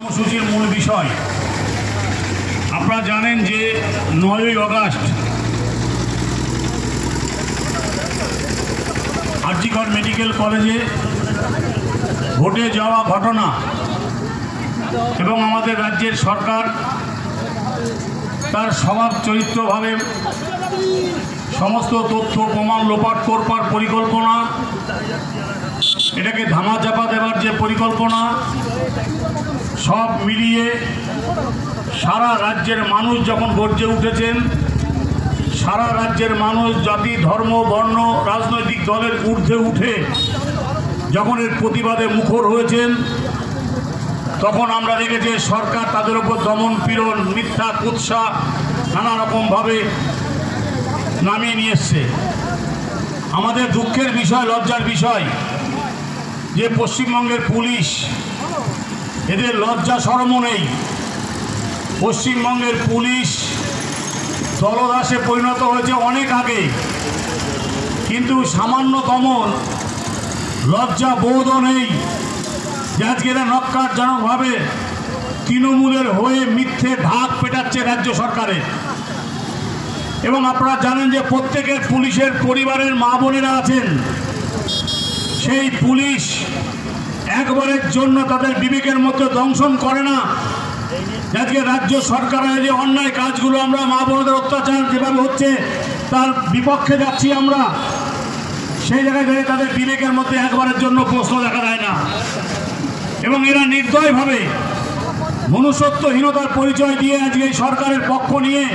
কর্মসূচির মূল বিষয় আপনারা জানেন যে 9ই আগস্ট আরজিকর মেডিকেল কলেজে ঘটে যাওয়া ঘটনা এবং আমাদের রাজ্যের সরকার তার স্বভাব চরিত্রভাবে সমস্ত তথ্য প্রমাণ লোপাট করবার পরিকল্পনা, এটাকে ধামাচাপা দেওয়ার যে পরিকল্পনা, সব মিলিয়ে সারা রাজ্যের মানুষ যখন গর্জে উঠেছেন, সারা রাজ্যের মানুষ জাতি ধর্ম বর্ণ রাজনৈতিক দলের ঊর্ধ্বে উঠে যখন এর প্রতিবাদে মুখর হয়েছেন, তখন আমরা দেখেছি সরকার তাদের উপর দমন পীড়ন মিথ্যা কুৎসা নানা রকমভাবে নামিয়ে নিয়ে এসছে। আমাদের দুঃখের বিষয়, লজ্জার বিষয় যে পশ্চিমবঙ্গের পুলিশ, এদের লজ্জা শরমও নেই। পশ্চিমবঙ্গের পুলিশ দলদাসে পরিণত হয়েছে অনেক আগে, কিন্তু সামান্যতম লজ্জা বোধও নেই যে আজকে এরা নক্কারজনকভাবে তৃণমূলের হয়ে মিথ্যে ঢাক পেটাচ্ছে রাজ্য সরকারের। এবং আপনারা জানেন যে প্রত্যেকের পুলিশের পরিবারের মা বোনেরা আছেন, সেই পুলিশ একবারের জন্য তাদের বিবেকের মধ্যে দংশন করে না। আজকে রাজ্য সরকারের যে অন্যায় কাজগুলো, আমরা মা বোনদের অত্যাচার যেভাবে হচ্ছে তার বিপক্ষে যাচ্ছি আমরা, সেই জায়গায় দাঁড়িয়ে তাদের বিবেকের মধ্যে একবারের জন্য প্রশ্ন দেখা যায় না। এবং এরা নির্দয়ভাবে মনুষ্যত্বহীনতার পরিচয় দিয়ে আজকে এই সরকারের পক্ষ নিয়ে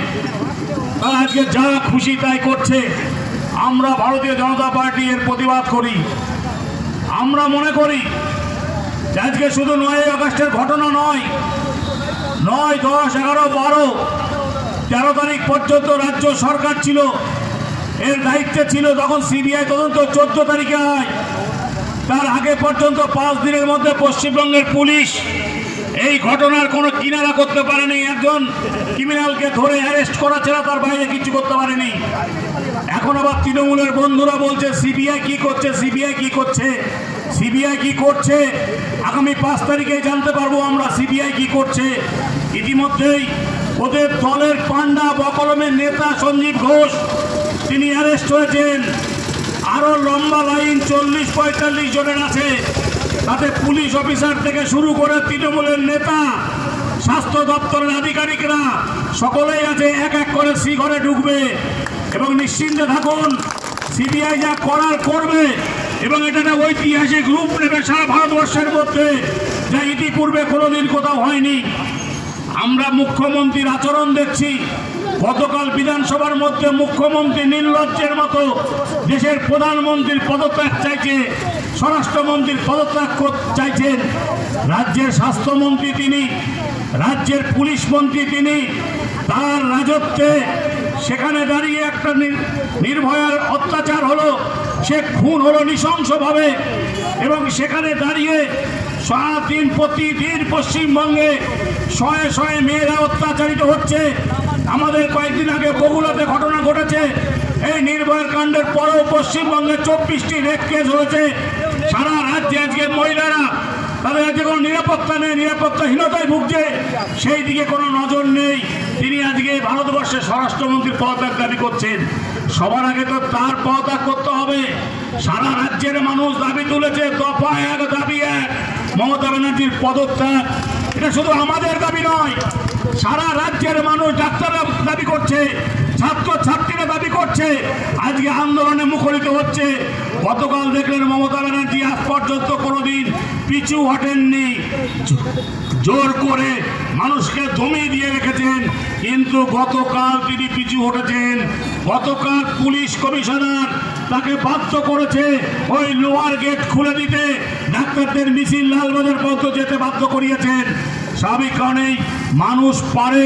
তারা আজকে যা খুশি তাই করছে। আমরা ভারতীয় জনতা পার্টি এর প্রতিবাদ করি। আমরা মনে করি যে আজকে শুধু 9ই আগস্টের ঘটনা নয়, 9, 10, 11, 12, 13 তারিখ পর্যন্ত রাজ্য সরকার ছিল, এর দায়িত্বে ছিল তখন সিবিআই তদন্ত 14 তারিখে হয়। তার আগে পর্যন্ত 5 দিনের মধ্যে পশ্চিমবঙ্গের পুলিশ এই ঘটনার কোনো কিনারা করতে পারেনি। একজন ক্রিমিনালকে ধরে অ্যারেস্ট করা ছাড়া তার বাইরে কিছু করতে পারেনি। এখন আবার তৃণমূলের বন্ধুরা বলছে সিবিআই কি করছে, সিবিআই কি করছে, সিবিআই কি করছে আগামী 5 তারিখে জানতে পারবো আমরা সিবিআই কি করছে। ইতিমধ্যেই ওদের দলের পান্ডা বকলমের নেতা সঞ্জীব ঘোষ তিনি অ্যারেস্ট হয়েছেন। আরও লম্বা লাইন 40-45 জনের আছে, তাতে পুলিশ অফিসার থেকে শুরু করে তৃণমূলের নেতা, স্বাস্থ্য দপ্তরের আধিকারিকরা সকলেই আছে। এক এক করে ঘরে ঢুকবে এবং নিশ্চিন্তে থাকুন, সিবিআই যা করার করবে এবং এটা একটা ঐতিহাসিক রূপ নেবে সারা ভারতবর্ষের মধ্যে, যা ইতিপূর্বে কোনোদিন কোথাও হয়নি। আমরা মুখ্যমন্ত্রীর আচরণ দেখছি। গতকাল বিধানসভার মধ্যে মুখ্যমন্ত্রী নির্লজ্জের মতো দেশের প্রধানমন্ত্রীর পদত্যাগ চাইছে, স্বরাষ্ট্রমন্ত্রীর পদত্যাগ চাইছেন। রাজ্যের স্বাস্থ্যমন্ত্রী তিনি, রাজ্যের পুলিশ মন্ত্রী তিনি, তার রাজত্বে সেখানে দাঁড়িয়ে একটা নির্ভয়ার অত্যাচার হলো, সে খুন হলো নৃশংসভাবে এবং সেখানে দাঁড়িয়ে সারাদিন প্রতিদিন পশ্চিমবঙ্গে শয়ে শয়ে মেয়েরা অত্যাচারিত হচ্ছে। আমাদের কয়েকদিন আগে বগুড়াতে ঘটনা ঘটেছে। এই নির্ভয়ার কাণ্ডের পরেও পশ্চিমবঙ্গে 24টি রেপ কেস হয়েছে। সারা রাজ্যে আজকে মহিলারা তাদের আজকে কোনো নিরাপত্তা নেই, নিরাপত্তাহীনতায় ভুগছে, সেই দিকে কোনো নজর নেই। তিনি আজকে ভারতবর্ষের স্বরাষ্ট্রমন্ত্রীর পদত্যাগ দাবি করছেন। সবার আগে তো তার পদত্যাগ করতে হবে। সারা রাজ্যের মানুষ দাবি তুলেছে, দফা 1, দাবি 1, মমতা ব্যানার্জির পদত্যাগ। এটা শুধু আমাদের দাবি নয়, সারা রাজ্যের মানুষ, ডাক্তাররা দাবি করছে, ছাত্র ছাত্রীরা দাবি করছে, আজকে আন্দোলনে মুখরিত হচ্ছে। গতকাল দেখলেন মমতা ব্যানার্জি আজ পর্যন্ত কোনোদিন পিছু হটেননি, জোর করে মানুষকে জমিয়ে দিয়ে রেখেছেন, কিন্তু গতকাল তিনি পিছু হটেছেন। গতকাল পুলিশ কমিশনার তাকে বাধ্য করেছে ওই লোয়ার গেট খুলে দিতে, ডাক্তারদের মিছিল লালবাজার পর্যন্ত যেতে বাধ্য করিয়েছেন। স্বাভাবিক কারণেই মানুষ পারে,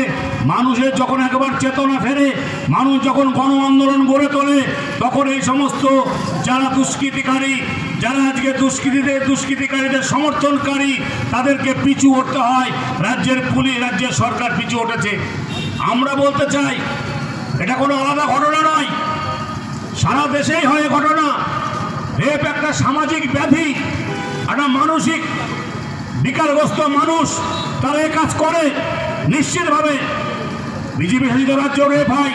মানুষের যখন একবার চেতনা ফেরে, মানুষ যখন গণ আন্দোলন গড়ে তোলে, তখন এই সমস্ত যারা দুষ্কৃতিকারী, যারা আজকে দুষ্কৃতিকারীদের সমর্থনকারী, তাদেরকে পিছু হটতে হয়। রাজ্যের পুলিশ, রাজ্যের সরকার পিছু হটেছে। আমরা বলতে চাই এটা কোনো আলাদা ঘটনা নয়, সারা দেশেই হয় ঘটনা। রেপ একটা সামাজিক ব্যাধি, একটা মানসিক বিকারগ্রস্ত মানুষ তারা এই কাজ করে। নিশ্চিতভাবে বিজেপি শাসিত রাজ্য রেপ হয়,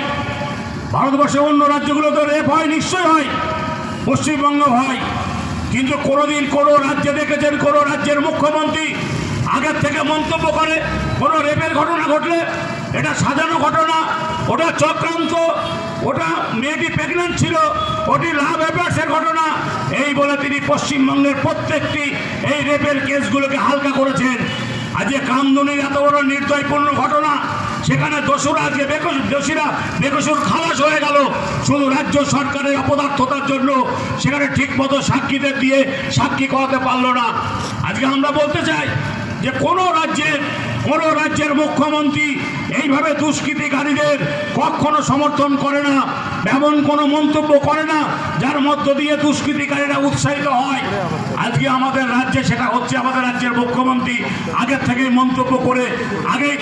ভারতবর্ষের অন্য রাজ্যগুলোতে রেপ হয়, নিশ্চয় হয়, পশ্চিমবঙ্গ হয়, কিন্তু কোনোদিন কোনো রাজ্যে দেখেছেন কোনো রাজ্যের মুখ্যমন্ত্রী আগের থেকে মন্তব্য করে কোনো রেপের ঘটনা ঘটলে এটা সাজানো ঘটনা, ওটা চক্রান্ত, ওটা মেয়েটি প্রেগনেন্ট ছিল, ওটি লাভ অ্যাফেয়ার্সের ঘটনা, এই বলে তিনি পশ্চিমবঙ্গের প্রত্যেকটি এই রেপের কেসগুলোকে হালকা করেছেন। আজকে কামদুনির এত বড় নির্দয়পূর্ণ ঘটনা, সেখানে দোষীরা বেকসুর খালাস হয়ে গেল শুধু রাজ্য সরকারের অপদার্থতার জন্য। সেখানে ঠিকমতো সাক্ষীদের দিয়ে সাক্ষী করাতে পারল না। আজকে আমরা বলতে চাই যে কোনো রাজ্যের মুখ্যমন্ত্রী এইভাবে দুষ্কৃতিকারীদের কখনো সমর্থন করে না, এমন কোনো মন্তব্য করে না যার মধ্য দিয়ে দুষ্কৃতিকারীরা উৎসাহিত হয়। আজকে আমাদের রাজ্যে সেটা হচ্ছে। আমাদের রাজ্যের মুখ্যমন্ত্রী আগের থেকেই মন্তব্য করে আগেই